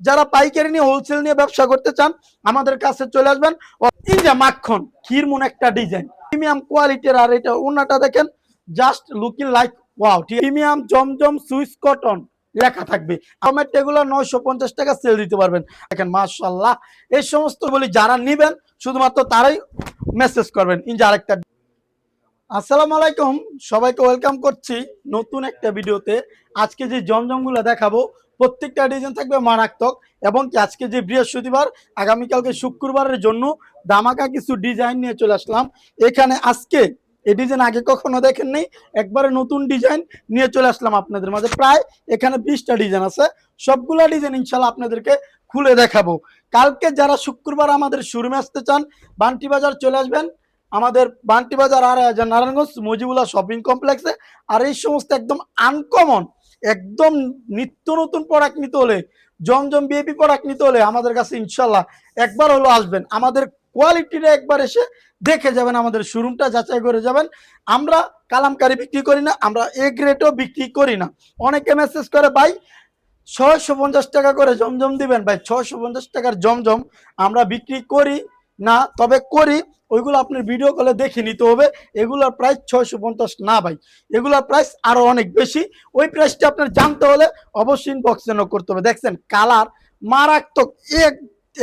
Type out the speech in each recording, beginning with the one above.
যারা পাইকারি নিয়ে হোলসেল নিয়ে ব্যবসা করতে চান আমাদের কাছে চলে আসবেন। এই যে মাখন ক্ষীরমন একটা ডিজাইন প্রিমিয়াম কোয়ালিটির, আর এটা ওন্নাটা দেখেন জাস্ট লুকিং লাইক ওয়াও। ঠিক প্রিমিয়াম জমজম সুইস কটন লেখা থাকবে। আমার এগুলো 950 টাকা সেল দিতে পারবেন। দেখেন মাশাআল্লাহ, এই সমস্ত বলি যারা নেবেন শুধুমাত্র তারাই মেসেজ করবেন। ইন যে আরেকটা আসসালামু আলাইকুম, সবাইকে ওয়েলকাম করছি নতুন একটা ভিডিওতে। আজকে যে জমজমগুলো দেখাবো প্রত্যেকটা ডিজাইন থাকবে মারাত্মক, এবং কি আজকে যে বৃহস্পতিবার আগামীকালকে শুক্রবারের জন্য দামাকা কিছু ডিজাইন নিয়ে চলে আসলাম এখানে। আজকে এই ডিজাইন আগে কখনো দেখেন নেই, একবারে নতুন ডিজাইন নিয়ে চলে আসলাম আপনাদের মাঝে। প্রায় এখানে 20টা ডিজাইন আছে, সবগুলা ডিজাইন ইনশাল্লাহ আপনাদেরকে খুলে দেখাবো। কালকে যারা শুক্রবার আমাদের শোরুমে আসতে চান বান্টি বাজার চলে আসবেন, আমাদের বান্টি বাজার আর নারায়ণগঞ্জ মজিবুল্লাহ শপিং কমপ্লেক্সে। আর এই সমস্ত একদম আনকমন একদম নিত্য নতুন প্রোডাক্ট নিতে হলে, জমজম বিএপি প্রোডাক্ট নিতে হলে আমাদের কাছে ইনশাল্লাহ একবার হলো আসবেন। আমাদের কোয়ালিটিটা একবার এসে দেখে যাবেন, আমাদের শোরুমটা যাচাই করে যাবেন। আমরা কালামকারি বিক্রি করি না, আমরা এ গ্রেডও বিক্রি করি না। অনেকে মেসেজ করে ভাই 650 টাকা করে জমজম দিবেন, ভাই 650 টাকার জমজম আমরা বিক্রি করি না, তবে করি ওইগুলো আপনার ভিডিও কলে দেখে নিতে হবে। এগুলোর প্রাইস 650 না ভাই, এগুলোর প্রাইস আরো অনেক বেশি। ওই প্রাইসটা আপনার জানতে হলে অবশ্যই ইনবক্সে নক করতে হবে। দেখছেন কালার মারাত্মক,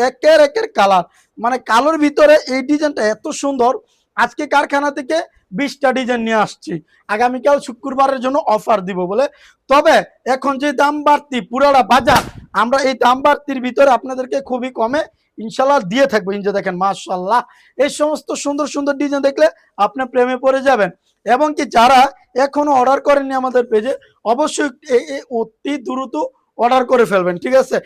একের একের কালার, মানে কালোর ভিতরে এই ডিজাইনটা এত সুন্দর। আজকে কারখানা থেকে 20টা ডিজাইন নিয়ে আসছি, আগামীকাল শুক্রবারের জন্য অফার দিব বলে। তবে এখন যে দাম বাড়তি পুরোটা বাজার, আমরা এই দাম বাড়তির ভিতরে আপনাদেরকে খুবই কমে ইনশাল্লাহ দিয়ে থাকবো। ইনজা দেখেন মাশাআল্লাহ, এই সমস্ত সুন্দর সুন্দর ডিজাইন দেখলে আপনি প্রেমে পড়ে যাবেন। এবং কি যারা এখনো অর্ডার করেননি আমাদের পেজে, অবশ্যই অতি দ্রুত অর্ডার করে ফেলবেন, ঠিক আছে।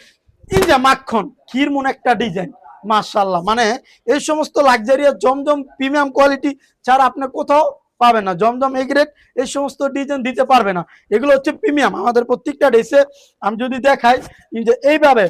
ইনজা মাখন ক্ষীরমন একটা ডিজাইন মাশাআল্লাহ, মানে এই সমস্ত লাক্সারিয়াস জমজম প্রিমিয়াম কোয়ালিটি ছাড়া আপনি কোথাও পাবেন না। জমজম এ গ্রেড এই সমস্ত ডিজাইন দিতে পারবে না, এগুলো হচ্ছে প্রিমিয়াম। আমাদের প্রত্যেকটা ড্রেসে আমি যদি দেখাই যে এইভাবে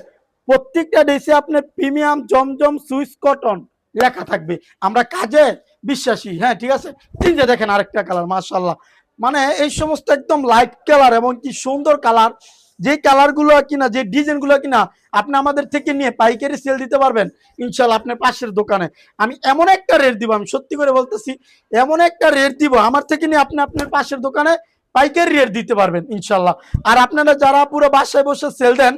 প্রত্যেকটা ড্রেসে আপনার প্রিমিয়াম জমজম সুইস কটন লেখা থাকবে। আমরা কাজে বিশ্বাসী, হ্যাঁ ঠিক আছে। এই যে দেখেন আরেকটা কালার মাশাআল্লাহ, মানে এই সমস্ত একদম লাইট কালার এবং কি সুন্দর কালার, যে কালারগুলো কিনা যে ডিজাইনগুলো কিনা আপনি আমাদের থেকে নিয়ে পাইকারি সেল দিতে পারবেন ইনশাল্লাহ আপনার পাশের দোকানে। আমি এমন একটা রেট দিব, আমি সত্যি করে বলতেছি, এমন একটা রেট দিব আমার থেকে নিয়ে আপনি আপনার পাশের দোকানে পাইকারি রেট দিতে পারবেন ইনশাল্লাহ। আর আপনারা যারা পুরো বাসায় বসে সেল দেন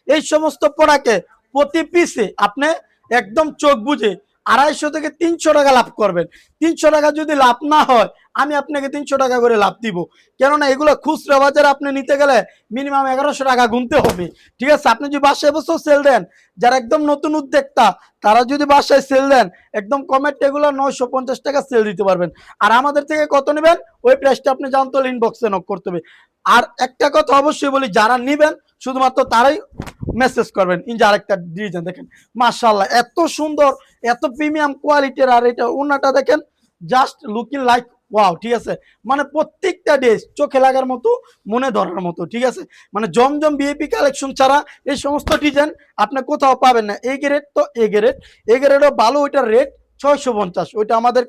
এই সমস্ত প্রোডাক্টে প্রতি পিসে আপনি একদম চোখ বুঝে 250 থেকে 300 টাকা লাভ করবেন। 300 টাকা যদি লাভ না হয় আমি আপনাকে 300 টাকা করে লাভ দিব, কেননা এগুলো খুচরা বাজারে আপনি নিতে গেলে মিনিমাম 1100 টাকা গুনতে হবে, ঠিক আছে। আপনি যদি বাসায় বসেও সেল দেন, যারা একদম নতুন উদ্যোক্তা তারা যদি বাসায় সেল দেন একদম কমের এগুলো 950 টাকা সেল দিতে পারবেন। আর আমাদের থেকে কত নেবেন ওই প্রাইসটা আপনি জানতে হলে ইনবক্সে নক করতে হবে। আর একটা কথা অবশ্যই বলি, যারা নেবেন শুধুমাত্র তারাই মেসেজ করবেন। ইন যে আরেকটা ডিজাইন দেখেন মাশাআল্লাহ, এত সুন্দর এত প্রিমিয়াম কোয়ালিটির, আর এটা ওন্নাটা দেখেন জাস্ট লুকিং লাইক ওয়াও, ঠিক আছে। মানে প্রত্যেকটা ড্রেস চোখে লাগার মতো, মনে ধরার মতো, ঠিক আছে। মানে জমজম বিএপি কালেকশন ছাড়া এই সমস্ত ডিজাইন আপনি কোথাও পাবেন না। এই গ্রেড তো এই গ্রেডও ভালো, ওইটার রেট 650, ওইটা আমাদের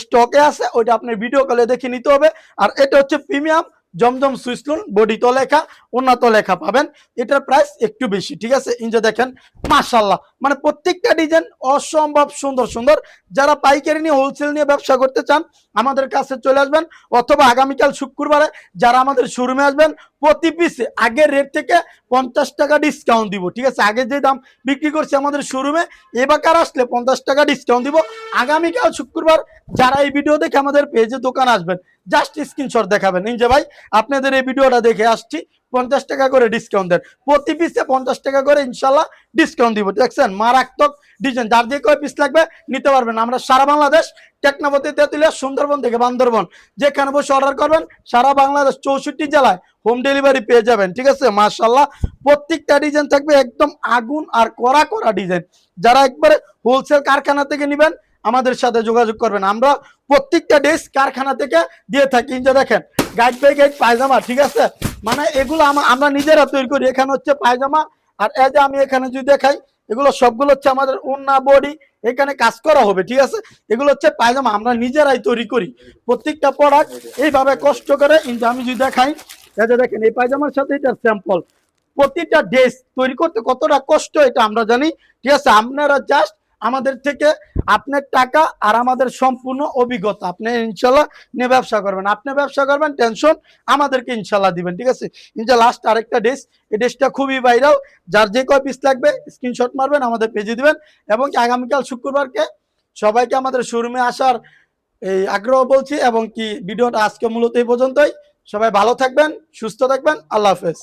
স্টকে আছে, ওইটা আপনার ভিডিও কলে দেখে নিতে হবে। আর এটা হচ্ছে প্রিমিয়াম জমজম সুইসলুন, বডি তো লেখা ওন্না তো লেখা পাবেন, এটার প্রাইস একটু বেশি, ঠিক আছে। ইনজা দেখেন মাশাআল্লাহ, মানে প্রত্যেকটা ডিজাইন অসম্ভব সুন্দর সুন্দর। যারা পাইকারি নিয়ে হোলসেল নিয়ে ব্যবসা করতে চান আমাদের কাছে চলে আসবেন, অথবা আগামীকাল শুক্রবারে যারা আমাদের শোরুমে আসবেন প্রতি পিসে আগের রেট থেকে 50 টাকা ডিসকাউন্ট দিব, ঠিক আছে। আগে যে দাম বিক্রি করছি আমাদের শোরুমে, এবার আসলে 50 টাকা ডিসকাউন্ট দিব। আগামীকাল শুক্রবার যারা এই ভিডিও দেখে আমাদের পেজে দোকান আসবেন জাস্ট স্ক্রিনশট দেখাবেন যে ভাই আপনাদের এই ভিডিওটা দেখে আসছি, 50 টাকা করে ডিসকাউন্ট দেন, প্রতি পিসে 50 টাকা করে ইনশাল্লাহ ডিসকাউন্ট দিব। দেখছেন মারাত্মক ডিজাইন, যার যে কয় পিস লাগবে নিতে পারবেন। আমরা সারা বাংলাদেশ টেকনাফতে, তেতুলিয়া, সুন্দরবন থেকে বান্দরবন যেখানে বসে অর্ডার করবেন সারা বাংলাদেশ 64 জেলায় হোম ডেলিভারি পেয়ে যাবেন, ঠিক আছে। মাশাআল্লাহ, প্রত্যেকটা ডিজাইন থাকবে একদম আগুন আর কড়া কড়া ডিজাইন। যারা একবারে হোলসেল কারখানা থেকে নেবেন আমাদের সাথে যোগাযোগ করবেন, আমরা প্রত্যেকটা ড্রেস কারখানা থেকে দিয়ে থাকি। যে দেখেন গাইড বাই গাইড পায়জামা, ঠিক আছে, মানে এগুলো আমরা নিজেরা তৈরি করি। এখানে হচ্ছে পায়জামা, আর এই যে আমি এখানে যদি দেখাই এগুলো সবগুলো হচ্ছে আমাদের ওন্না বডি এখানে কাজ করা হবে, ঠিক আছে। এগুলো হচ্ছে পায়জামা আমরা নিজেরাই তৈরি করি, প্রত্যেকটা প্রোডাক্ট এইভাবে কষ্ট করে। কিন্তু আমি যদি দেখাই এই যে দেখেন এই পায়জামার সাথে এটার স্যাম্পল, প্রতিটা ড্রেস তৈরি করতে কতটা কষ্ট এটা আমরা জানি, ঠিক আছে। আপনারা জাস্ট আমাদের থেকে আপনার টাকা আর আমাদের সম্পূর্ণ অভিজ্ঞতা আপনি ইনশাল্লাহ নিয়ে ব্যবসা করবেন, আপনি ব্যবসা করবেন, টেনশন আমাদেরকে ইনশাল্লাহ দিবেন, ঠিক আছে। ইনশাল্লাহ লাস্ট আরেকটা ড্রেস, এই ড্রেসটা খুবই ভাইরাল, যার যে কয় পিস লাগবে স্ক্রিনশট মারবেন, আমাদের পেজে দিবেন। এবং আগামীকাল শুক্রবারকে সবাইকে আমাদের শোরুমে আসার এই আগ্রহ বলছি। এবং কি ভিডিওটা আজকে মূলত এই পর্যন্তই। সবাই ভালো থাকবেন, সুস্থ থাকবেন, আল্লাহ হাফেজ।